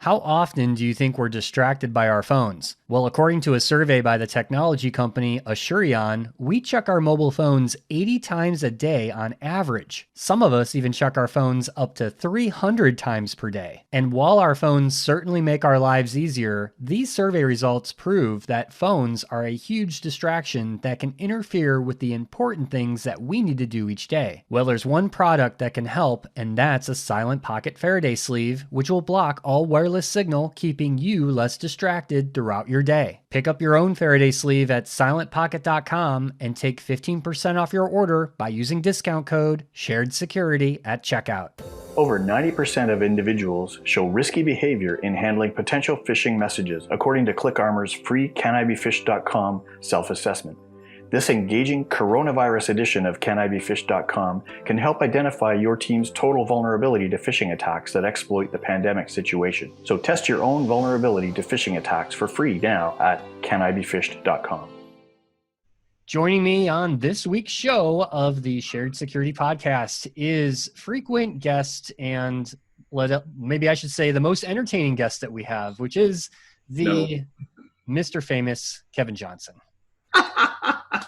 How often do you think we're distracted by our phones? Well, according to a survey by the technology company Asurion, we check our mobile phones 80 times a day on average. Some of us even check our phones up to 300 times per day. And while our phones certainly make our lives easier, these survey results prove that phones are a huge distraction that can interfere with the important things that we need to do each day. Well, there's one product that can help, and that's a silent pocket Faraday sleeve, which will block all wireless signal, keeping you less distracted throughout your day. Pick up your own Faraday sleeve at silentpocket.com and take 15% off your order by using discount code SHAREDSECURITY at checkout. Over 90% of individuals show risky behavior in handling potential phishing messages, according to ClickArmor's free CanIBeFished.com self-assessment. This engaging coronavirus edition of CanIBeFished.com can help identify your team's total vulnerability to phishing attacks that exploit the pandemic situation. So test your own vulnerability to phishing attacks for free now at CanIBeFished.com. Joining me on this week's show of the Shared Security Podcast is frequent guest and maybe I should say the most entertaining guest that we have, which is the Mr. Famous Kevin Johnson.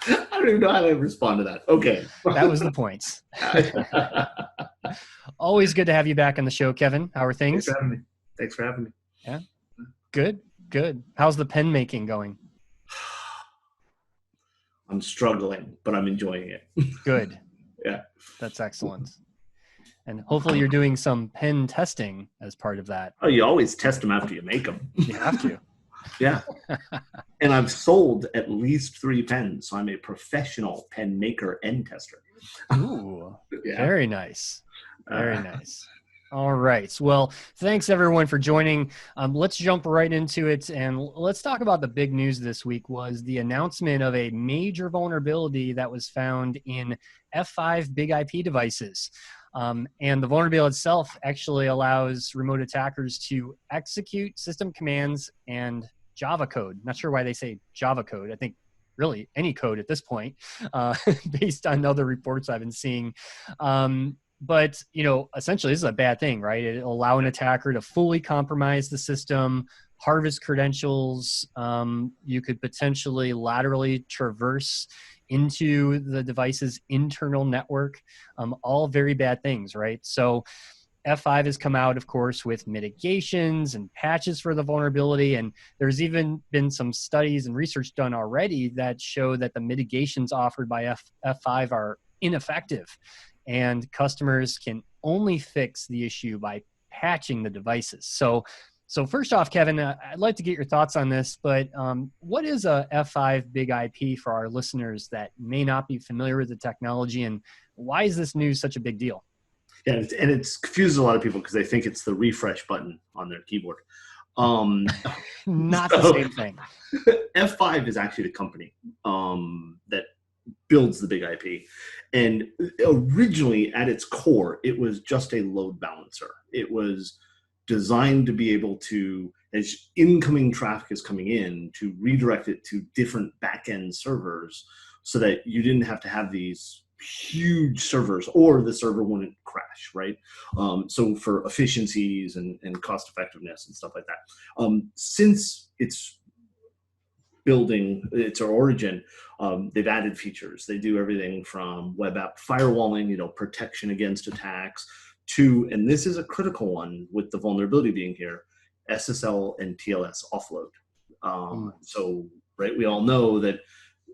I don't even know how to respond to that. Okay. That was the points. Always good to have you back on the show, Kevin. How are things? Thanks for having me. Yeah. Good. How's the pen making going? I'm struggling, but I'm enjoying it. Good. Yeah. That's excellent. And hopefully you're doing some pen testing as part of that. Oh, you always test them after you make them. You have to. Yeah. And I've sold at least 3 pens, so I'm a professional pen maker and tester. Ooh, yeah. Very nice. Very nice. All right. Well, thanks everyone for joining. Let's jump right into it, and let's talk about the big news this week was the announcement of a major vulnerability that was found in F5 big IP devices. And the vulnerability itself actually allows remote attackers to execute system commands and Java code. Not sure why they say Java code. I think really any code at this point, based on other reports I've been seeing. But, essentially this is a bad thing, right? It'll allow an attacker to fully compromise the system, harvest credentials. You could potentially laterally traverse into the device's internal network, all very bad things, right? So F5 has come out, of course, with mitigations and patches for the vulnerability. And there's even been some studies and research done already that show that the mitigations offered by F5 are ineffective. And customers can only fix the issue by patching the devices. So first off, Kevin, I'd like to get your thoughts on this, but what is a F5 big IP for our listeners that may not be familiar with the technology, and why is this news such a big deal? Yeah, and it's confuses a lot of people because they think it's the refresh button on their keyboard. Not the same thing. F5 is actually the company that builds the big IP. And originally, at its core, it was just a load balancer. It was designed to be able to, as incoming traffic is coming in, to redirect it to different back-end servers so that you didn't have to have these huge servers or the server wouldn't crash, right? So for efficiencies and cost effectiveness and stuff like that. Since its origin, they've added features. They do everything from web app firewalling, protection against attacks, to, and this is a critical one with the vulnerability being here, SSL and TLS offload. So, right, we all know that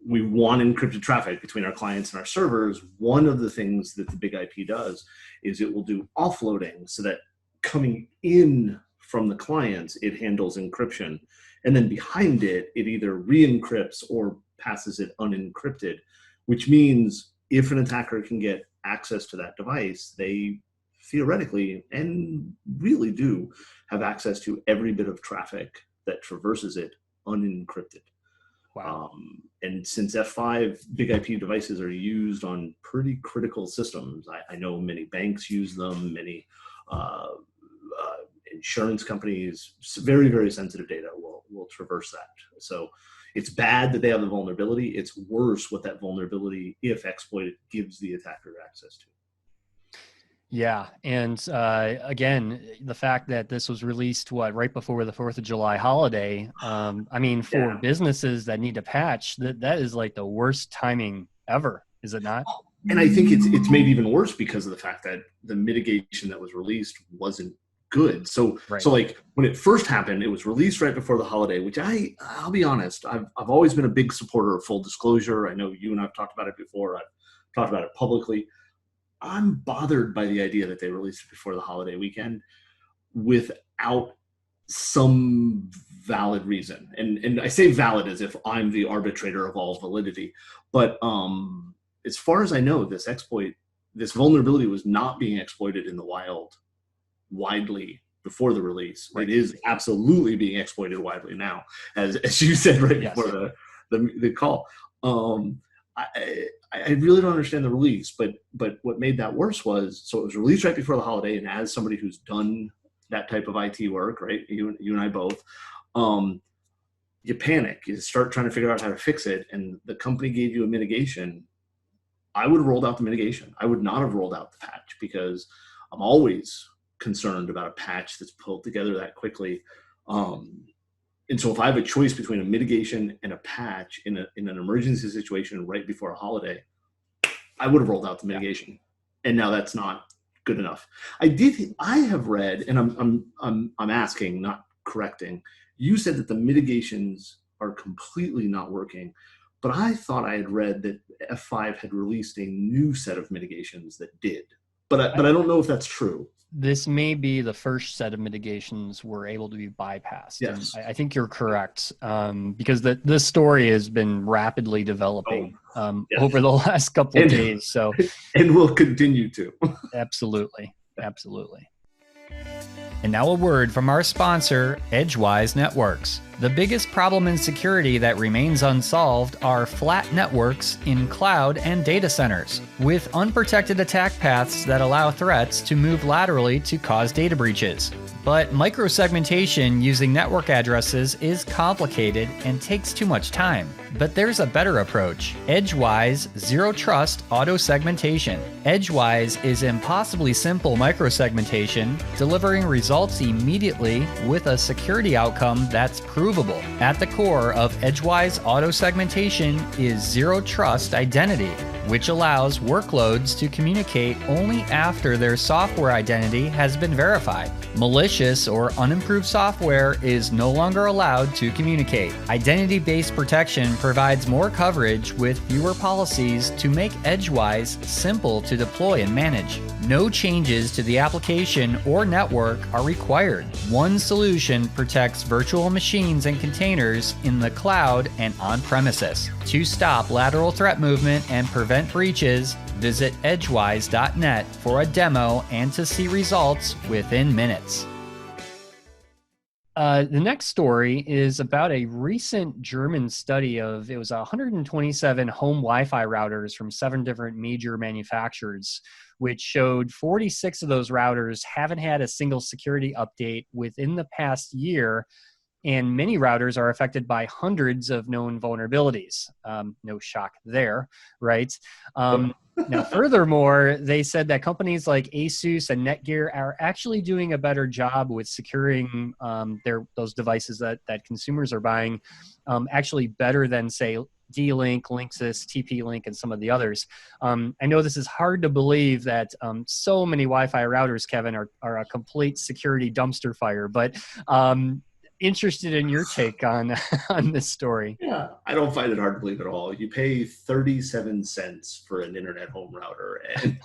we want encrypted traffic between our clients and our servers. One of the things that the big IP does is it will do offloading so that coming in from the clients, it handles encryption. And then behind it, it either re-encrypts or passes it unencrypted, which means if an attacker can get access to that device, they theoretically and really do have access to every bit of traffic that traverses it unencrypted. Wow. And since F5 big IP devices are used on pretty critical systems, I know many banks use them, many insurance companies, very, very sensitive data will traverse that. So it's bad that they have the vulnerability. It's worse what that vulnerability, if exploited, gives the attacker access to. Yeah. And again, the fact that this was released, right before the 4th of July holiday. I mean, for businesses that need to patch, that is like the worst timing ever, is it not? And I think it's made even worse because of the fact that the mitigation that was released wasn't good. So Right. so like when it first happened, it was released right before the holiday, which I'll be honest, I've always been a big supporter of full disclosure. I know you and I've talked about it before. I've talked about it publicly. I'm bothered by the idea that they released it before the holiday weekend without some valid reason. And I say valid as if I'm the arbitrator of all validity. But as far as I know, this vulnerability was not being exploited in the wild widely before the release. Right. It is absolutely being exploited widely now, as you said right before the call. I really don't understand the release, but what made that worse was, so it was released right before the holiday, and as somebody who's done that type of IT work, right, you and I both, you panic, you start trying to figure out how to fix it, and the company gave you a mitigation. I would have rolled out the mitigation. I would not have rolled out the patch, because I'm always concerned about a patch that's pulled together that quickly. And so if I have a choice between a mitigation and a patch in an emergency situation right before a holiday, I would have rolled out the mitigation. And now that's not good enough. I have read, and I'm asking, not correcting. You said that the mitigations are completely not working, but I thought I had read that F5 had released a new set of mitigations that did. But I don't know if that's true. This may be the first set of mitigations were able to be bypassed. Yes. And I think you're correct, because this story has been rapidly developing over the last couple of days. So, and will continue to. Absolutely. Absolutely. And now a word from our sponsor, Edgewise Networks. The biggest problem in security that remains unsolved are flat networks in cloud and data centers, with unprotected attack paths that allow threats to move laterally to cause data breaches. But microsegmentation using network addresses is complicated and takes too much time. But there's a better approach: Edgewise Zero Trust Auto Segmentation. Edgewise is impossibly simple microsegmentation, delivering results immediately with a security outcome that's provable. At the core of Edgewise Auto Segmentation is Zero Trust Identity, which allows workloads to communicate only after their software identity has been verified. Malicious or unimproved software is no longer allowed to communicate. Identity-based protection provides more coverage with fewer policies to make Edgewise simple to deploy and manage. No changes to the application or network are required. One solution protects virtual machines and containers in the cloud and on-premises. To stop lateral threat movement and prevent breaches, visit edgewise.net for a demo and to see results within minutes. The next story is about a recent German study of, it was 127 home Wi-Fi routers from 7 different major manufacturers, which showed 46 of those routers haven't had a single security update within the past year, and many routers are affected by hundreds of known vulnerabilities. No shock there, right? Now, furthermore, they said that companies like Asus and Netgear are actually doing a better job with securing those devices that consumers are buying, actually better than, say, D-Link, Linksys, TP-Link, and some of the others. I know this is hard to believe that so many Wi-Fi routers, Kevin, are a complete security dumpster fire, but interested in your take on this story. Yeah, I don't find it hard to believe at all. You pay 37 cents for an internet home router, and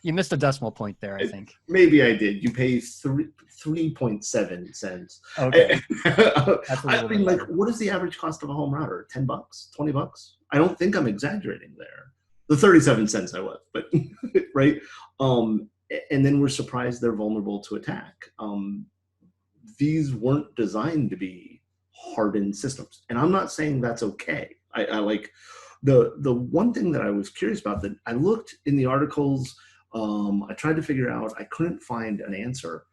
you missed a decimal point there, I think. Maybe I did. You pay 3.7 cents. Okay. I mean, like, what is the average cost of a home router? $10, $20? I don't think I'm exaggerating there. The 37 cents I was, but right. And then we're surprised they're vulnerable to attack. These weren't designed to be hardened systems, and I'm not saying that's okay. I like the one thing that I was curious about, that I looked in the articles, I tried to figure out, I couldn't find an answer.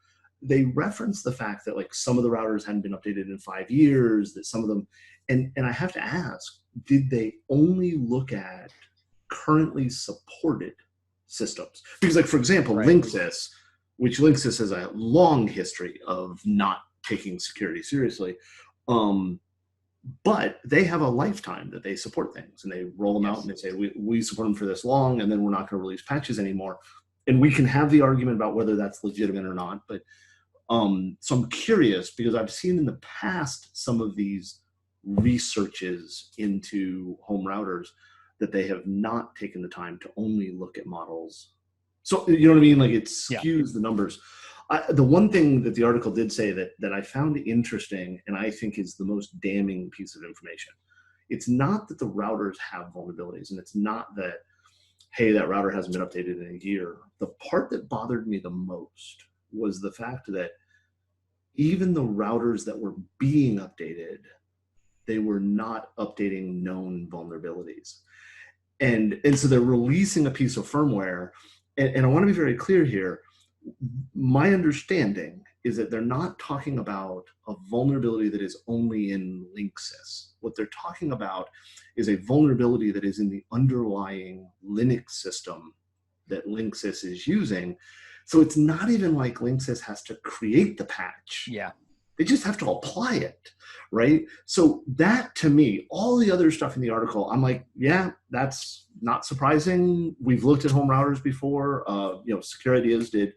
They referenced the fact that, like, some of the routers hadn't been updated in 5 years, that some of them, and I have to ask, did they only look at currently supported systems. Because, like, for example, Right. Linksys, which Linksys has a long history of not taking security seriously, but they have a lifetime that they support things, and they roll them out and they say, we support them for this long, and then we're not going to release patches anymore. And we can have the argument about whether that's legitimate or not. But so I'm curious, because I've seen in the past some of these researches into home routers that they have not taken the time to only look at models. So, you know what I mean? Like, it skews the numbers. The one thing that the article did say that I found interesting, and I think is the most damning piece of information, it's not that the routers have vulnerabilities, and it's not that, hey, that router hasn't been updated in a year. The part that bothered me the most was the fact that even the routers that were being updated, they were not updating known vulnerabilities. And so they're releasing a piece of firmware, and I want to be very clear here. My understanding is that they're not talking about a vulnerability that is only in Linksys. What they're talking about is a vulnerability that is in the underlying Linux system that Linksys is using. So it's not even like Linksys has to create the patch. Yeah. They just have to apply it, right? So that, to me, all the other stuff in the article, I'm like, yeah, that's not surprising. We've looked at home routers before. Secure Ideas did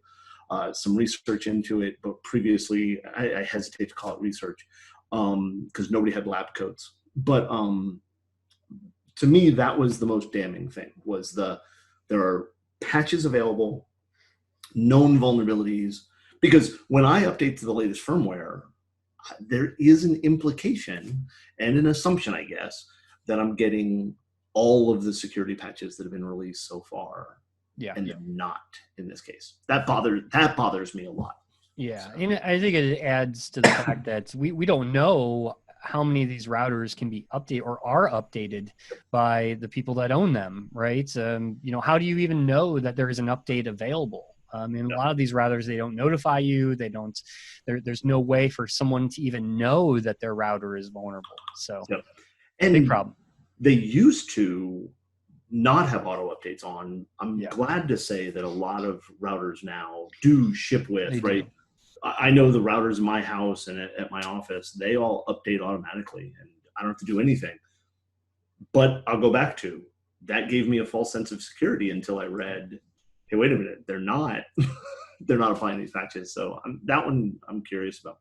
some research into it, but previously, I hesitate to call it research because nobody had lab coats. But to me, that was the most damning thing, was there are patches available, known vulnerabilities, because when I update to the latest firmware, there is an implication and an assumption, I guess, that I'm getting all of the security patches that have been released so far. Yeah. And they're not in this case. That bothers me a lot. Yeah. So. And I think it adds to the fact that we don't know how many of these routers can be updated or are updated by the people that own them, right? How do you even know that there is an update available? A lot of these routers, they don't notify you. There's no way for someone to even know that their router is vulnerable. So and big problem. They used to not have auto updates on. I'm glad to say that a lot of routers now do ship with, right? I know the routers in my house and at my office, they all update automatically, and I don't have to do anything. But I'll go back to, that gave me a false sense of security until I read, hey, wait a minute, they're not applying these patches. So that one I'm curious about.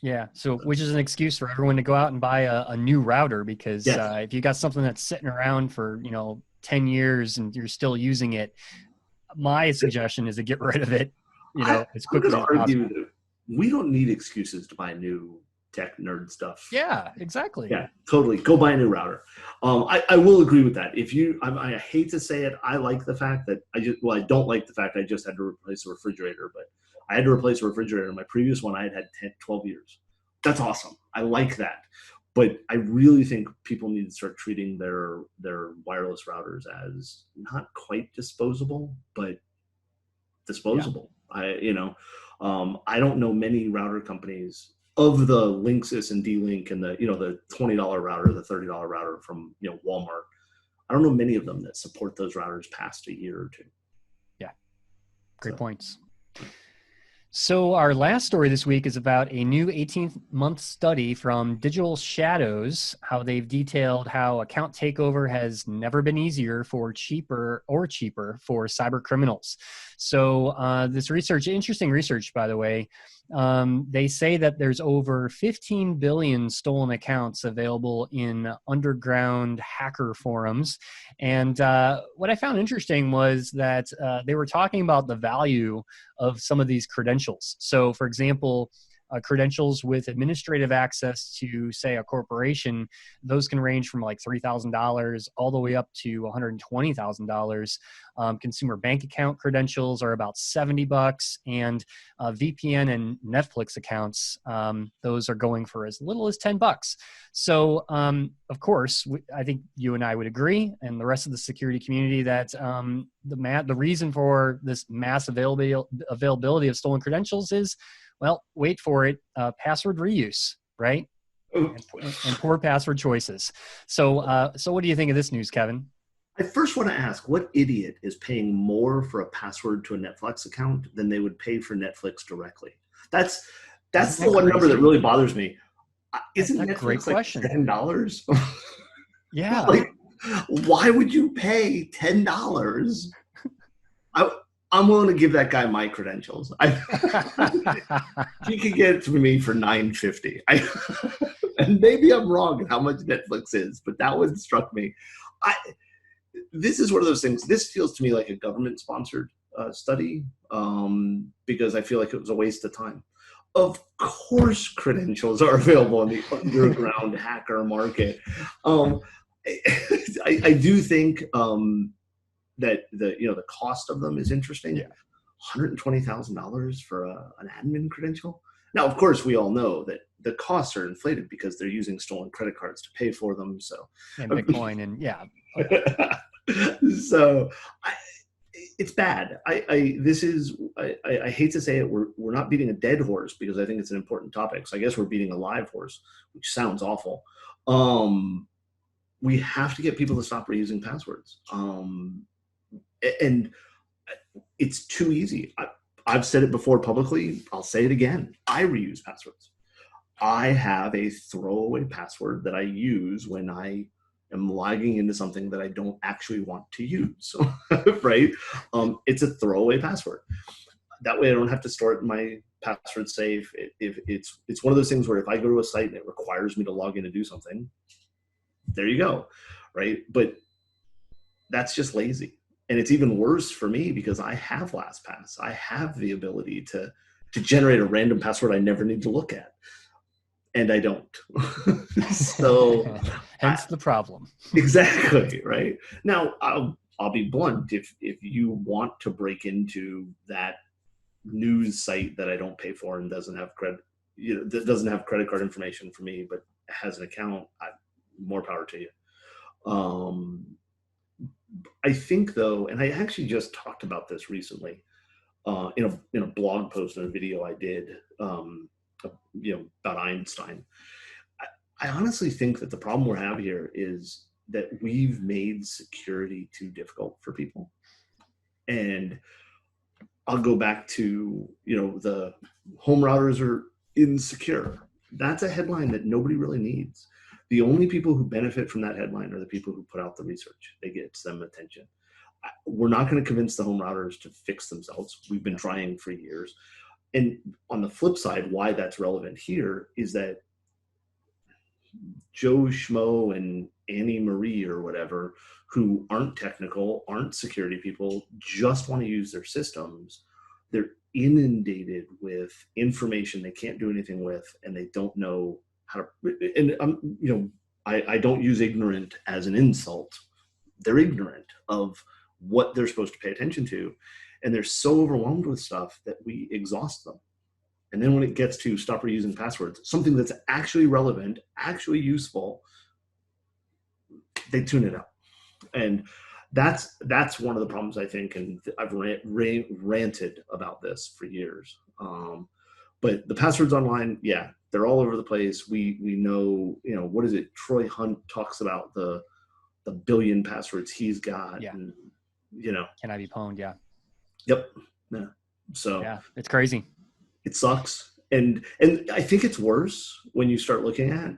Yeah. So, which is an excuse for everyone to go out and buy a new router, because if you got something that's sitting around for, 10 years and you're still using it, my suggestion is to get rid of it, as quickly as possible. We don't need excuses to buy new tech nerd stuff. Yeah, exactly. Yeah, totally. Go buy a new router. I will agree with that. I hate to say it, I like the fact that I don't like the fact I just had to replace a refrigerator, but I had to replace a refrigerator. My previous one, I had 10, 12 years. That's awesome. I like that. But I really think people need to start treating their wireless routers as not quite disposable, but disposable. Yeah. I don't know many router companies of the Linksys and D-Link and the $20 router, the $30 router from Walmart. I don't know many of them that support those routers past a year or two. Yeah, great points. So our last story this week is about a new 18-month study from Digital Shadows, how they've detailed how account takeover has never been easier or cheaper for cyber criminals. So this research, interesting research, by the way, they say that there's over 15 billion stolen accounts available in underground hacker forums. And what I found interesting was that they were talking about the value of some of these credentials. So, for example, credentials with administrative access to, say, a corporation, those can range from like $3,000 all the way up to $120,000. Consumer bank account credentials are about $70, and VPN and Netflix accounts, those are going for as little as $10. So, of course, I think you and I would agree, and the rest of the security community, that the reason for this mass availability of stolen credentials is, well, wait for it, password reuse, right? And poor password choices. So what do you think of this news, Kevin? I first want to ask, what idiot is paying more for a password to a Netflix account than they would pay for Netflix directly? That's the one number that really bothers me. Isn't That's a Netflix great question. like $10? Yeah. Like, why would you pay $10? I'm willing to give that guy my credentials. He could get it to me for $9.50. And maybe I'm wrong in how much Netflix is, but that one struck me. This is one of those things. This feels to me like a government-sponsored study because I feel like it was a waste of time. Of course, credentials are available in the underground hacker market. I do think that the cost of them is interesting. Yeah. $120,000 for an admin credential. Now, of course, we all know that the costs are inflated because they're using stolen credit cards to pay for them. So, and Bitcoin and yeah. So it's bad. I hate to say it. We're not beating a dead horse because I think it's an important topic. So I guess we're beating a live horse, which sounds awful. We have to get people to stop reusing passwords. And it's too easy. I've said it before publicly. I'll say it again. I reuse passwords. I have a throwaway password that I use when I am logging into something that I don't actually want to use, right? It's a throwaway password. That way I don't have to store it in my password safe. If it's one of those things where if I go to a site and it requires me to log in and do something, there you go, right? But that's just lazy. And it's even worse for me because I have LastPass. I have the ability to generate a random password I never need to look at. And I don't. So hence the problem. Exactly, right? Now, I'll be blunt. If you want to break into that news site that I don't pay for and doesn't have credit, that doesn't have credit card information for me, but has an account, more power to you. I think though, and I actually just talked about this recently in a blog post and a video I did, about Einstein. I honestly think that the problem we have here is that we've made security too difficult for people. And I'll go back to, the home routers are insecure. That's a headline that nobody really needs. The only people who benefit from that headline are the people who put out the research. They get them attention. We're not going to convince the home routers to fix themselves. We've been trying for years. And on the flip side, why that's relevant here is that Joe Schmo and Annie Marie or whatever, who aren't technical, aren't security people, just want to use their systems. They're inundated with information they can't do anything with, and they don't know how to. And I don't use ignorant as an insult. They're ignorant of what they're supposed to pay attention to. And they're so overwhelmed with stuff that we exhaust them. And then when it gets to stop reusing passwords, something that's actually relevant, actually useful, they tune it out. And that's one of the problems, I think. And I've ranted about this for years. But the passwords online, yeah, they're all over the place. We know, what is it? Troy Hunt talks about the billion passwords he's got. Yeah. And, Can I be pwned? Yeah. Yep. Yeah. So yeah, it's crazy. It sucks. And I think it's worse when you start looking at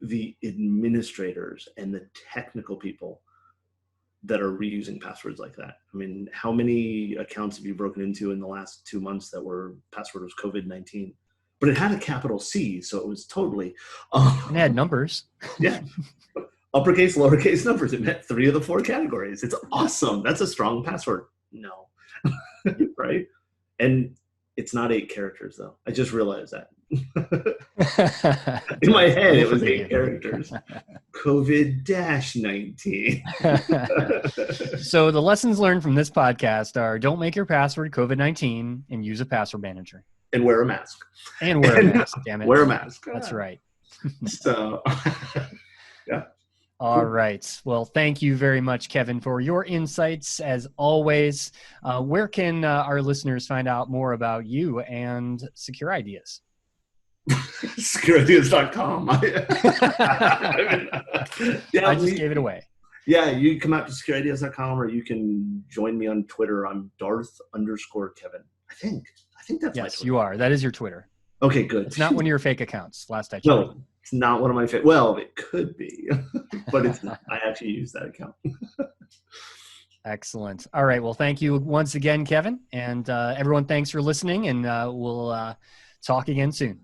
the administrators and the technical people that are reusing passwords like that. I mean, how many accounts have you broken into in the last 2 months that were password was COVID-19? But it had a capital C, so it was totally it had numbers. Yeah. Uppercase, lowercase numbers. It met 3 of the 4 categories. It's awesome. That's a strong password. No. Right? And it's not 8 characters, though. I just realized that. In my head, it was 8 characters. COVID-19. So the lessons learned from this podcast are: don't make your password COVID-19 and use a password manager. And wear a mask. And wear a mask, damn it. Wear a mask. That's right. So, yeah. All right. Well, thank you very much, Kevin, for your insights as always. Where can our listeners find out more about you and Secure Ideas? SecureIdeas.com. I just gave it away. Yeah, you can come out to secureideas.com, or you can join me on Twitter. I'm Darth_Kevin. I think that's my Yes, Twitter. you are. That is your Twitter. Okay, good. It's not one of your fake accounts. Last I checked. No, it's not one of my favorite. Well, it could be, but it's not. I actually use that account. Excellent. All right. Well, thank you once again, Kevin. And everyone, thanks for listening. And we'll talk again soon.